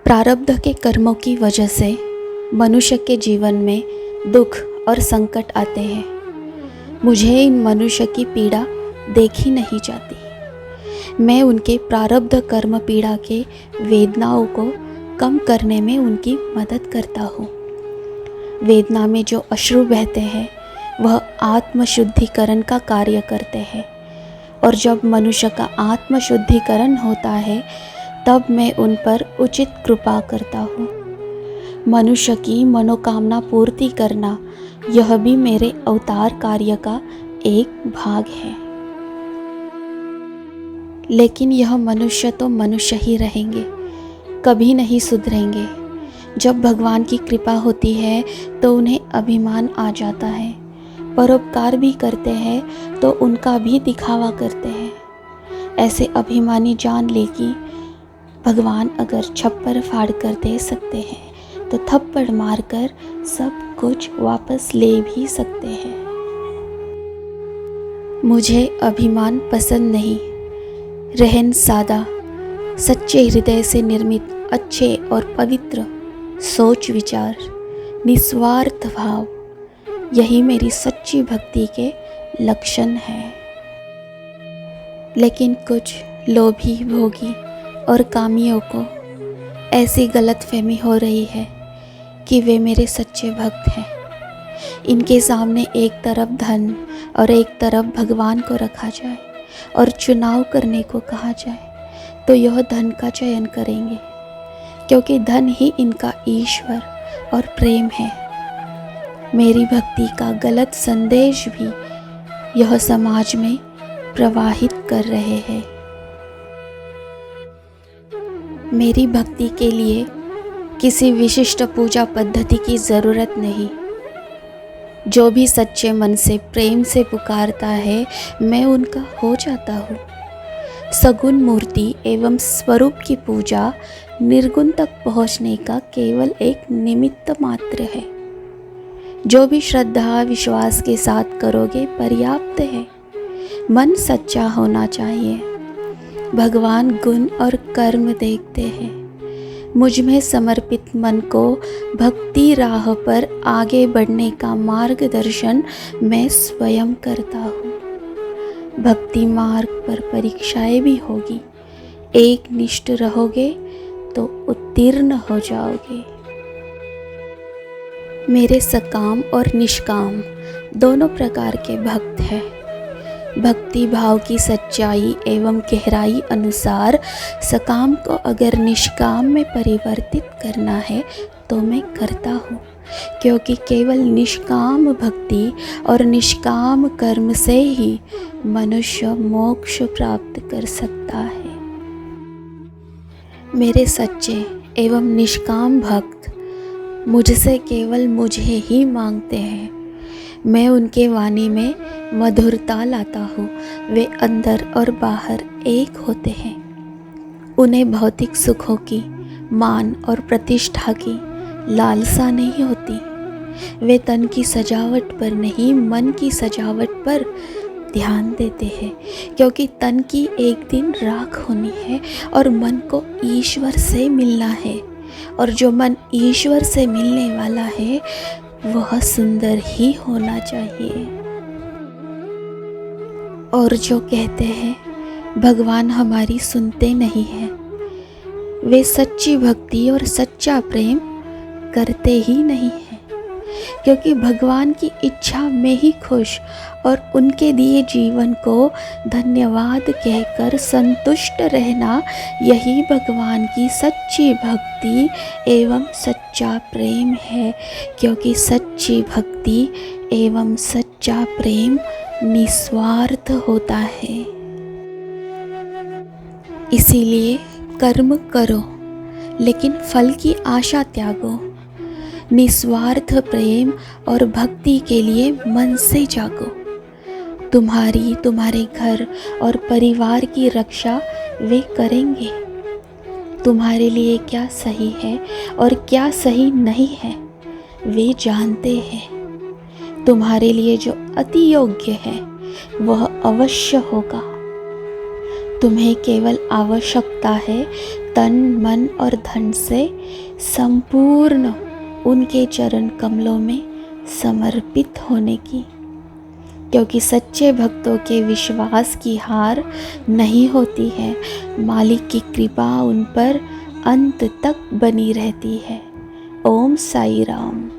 प्रारब्ध के कर्मों की वजह से मनुष्य के जीवन में दुख और संकट आते हैं। मुझे इन मनुष्य की पीड़ा देखी नहीं जाती। मैं उनके प्रारब्ध कर्म पीड़ा के वेदनाओं को कम करने में उनकी मदद करता हूँ। वेदना में जो अश्रु बहते हैं वह आत्मशुद्धिकरण का कार्य करते हैं, और जब मनुष्य का आत्मशुद्धिकरण होता है तब मैं उन पर उचित कृपा करता हूँ। मनुष्य की मनोकामना पूर्ति करना यह भी मेरे अवतार कार्य का एक भाग है। लेकिन यह मनुष्य तो मनुष्य ही रहेंगे, कभी नहीं सुधरेंगे। जब भगवान की कृपा होती है तो उन्हें अभिमान आ जाता है। परोपकार भी करते हैं तो उनका भी दिखावा करते हैं। ऐसे अभिमानी जान ले कि भगवान अगर छप्पर फाड़ कर दे सकते हैं तो थप्पड़ मारकर सब कुछ वापस ले भी सकते हैं। मुझे अभिमान पसंद नहीं। रहन सादा, सच्चे हृदय से निर्मित अच्छे और पवित्र सोच विचार, निस्वार्थ भाव, यही मेरी सच्ची भक्ति के लक्षण हैं। लेकिन कुछ लोभी, भोगी और कामियों को ऐसी गलतफहमी हो रही है कि वे मेरे सच्चे भक्त हैं। इनके सामने एक तरफ धन और एक तरफ भगवान को रखा जाए और चुनाव करने को कहा जाए तो यह धन का चयन करेंगे, क्योंकि धन ही इनका ईश्वर और प्रेम है। मेरी भक्ति का गलत संदेश भी यह समाज में प्रवाहित कर रहे हैं। मेरी भक्ति के लिए किसी विशिष्ट पूजा पद्धति की ज़रूरत नहीं। जो भी सच्चे मन से प्रेम से पुकारता है मैं उनका हो जाता हूँ। सगुण मूर्ति एवं स्वरूप की पूजा निर्गुण तक पहुँचने का केवल एक निमित्त मात्र है। जो भी श्रद्धा विश्वास के साथ करोगे पर्याप्त है। मन सच्चा होना चाहिए। भगवान गुण और कर्म देखते हैं। मुझ में समर्पित मन को भक्ति राह पर आगे बढ़ने का मार्गदर्शन मैं स्वयं करता हूँ। भक्ति मार्ग पर परीक्षाएं भी होगी। एक निष्ठ रहोगे तो उत्तीर्ण हो जाओगे। मेरे सकाम और निष्काम दोनों प्रकार के भक्त हैं। भक्ति भाव की सच्चाई एवं गहराई अनुसार सकाम को अगर निष्काम में परिवर्तित करना है तो मैं करता हूँ, क्योंकि केवल निष्काम भक्ति और निष्काम कर्म से ही मनुष्य मोक्ष प्राप्त कर सकता है। मेरे सच्चे एवं निष्काम भक्त मुझसे केवल मुझे ही मांगते हैं। मैं उनके वाणी में मधुरता लाता हूँ। वे अंदर और बाहर एक होते हैं। उन्हें भौतिक सुखों की, मान और प्रतिष्ठा की लालसा नहीं होती। वे तन की सजावट पर नहीं, मन की सजावट पर ध्यान देते हैं, क्योंकि तन की एक दिन राख होनी है और मन को ईश्वर से मिलना है, और जो मन ईश्वर से मिलने वाला है वह सुंदर ही होना चाहिए। और जो कहते हैं भगवान हमारी सुनते नहीं हैं, वे सच्ची भक्ति और सच्चा प्रेम करते ही नहीं हैं, क्योंकि भगवान की इच्छा में ही खुश और उनके दिए जीवन को धन्यवाद कहकर संतुष्ट रहना, यही भगवान की सच्ची भक्ति एवं सच्चा प्रेम है। क्योंकि सच्ची भक्ति एवं सच्चा प्रेम निस्वार्थ होता है। इसीलिए कर्म करो लेकिन फल की आशा त्यागो। निस्वार्थ प्रेम और भक्ति के लिए मन से जागो। तुम्हारी, तुम्हारे घर और परिवार की रक्षा वे करेंगे। तुम्हारे लिए क्या सही है और क्या सही नहीं है वे जानते हैं। तुम्हारे लिए जो अति योग्य है वह अवश्य होगा। तुम्हें केवल आवश्यकता है तन मन और धन से संपूर्ण उनके चरण कमलों में समर्पित होने की, क्योंकि सच्चे भक्तों के विश्वास की हार नहीं होती है। मालिक की कृपा उन पर अंत तक बनी रहती है। ओम साई राम।